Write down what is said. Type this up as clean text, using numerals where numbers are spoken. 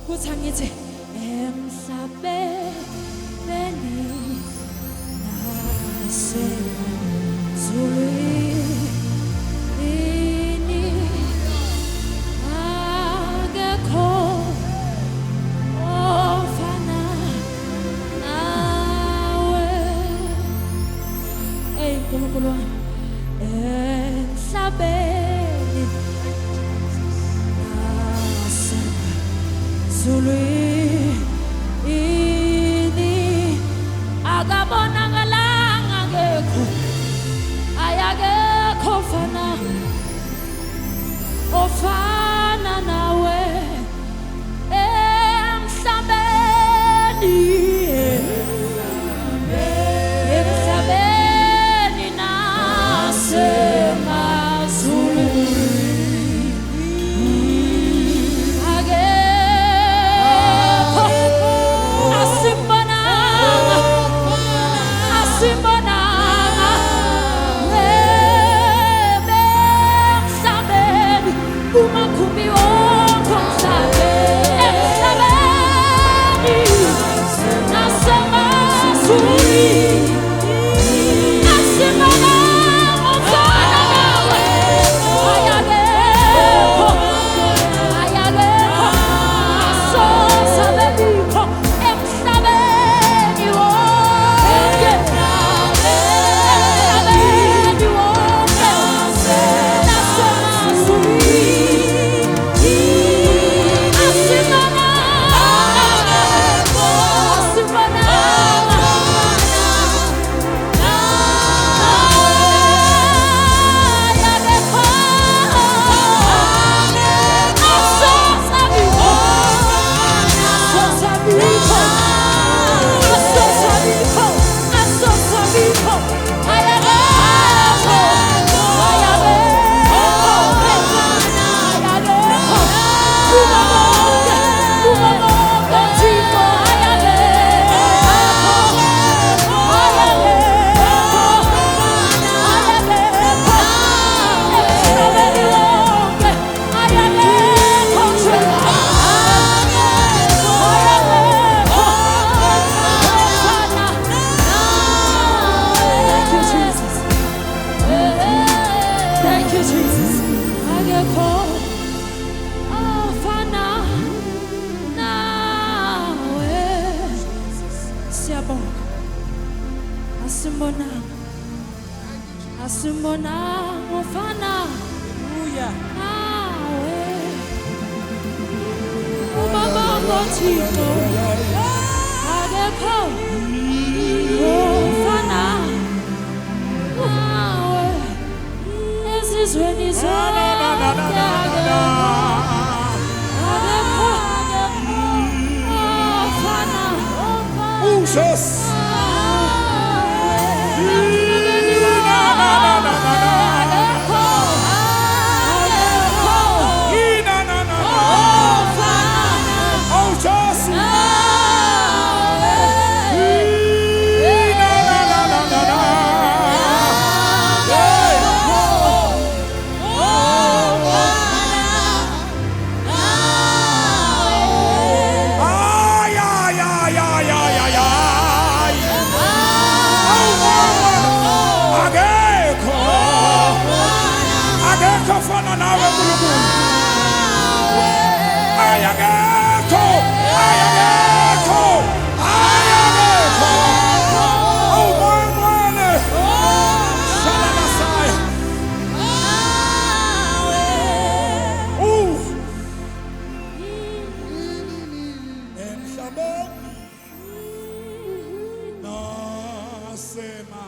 Kutangithi emhlabeni nasemazulwini akekho ofana nawe. Hey Nkulunkulu wami, emhlabeni nasemazulwini akabonakalanga akekho, ayakekho ofana nawe emhlabeni. Emhlabeni nasemazulwini akekho, asimbonanga emhlabeni umakhumbi wonke umhlabeni, emhlabeni nasemazulwini asimbonanga ofana nawe, ayakekho, asoze abekho emhlabeni wonke, emhlabeni wonke nasemazulwini asimbonanga asimbonanga ofana nawe, ubabonga Thixo akekho ofana nawe ezizweni zonke, akekho ofana Nasema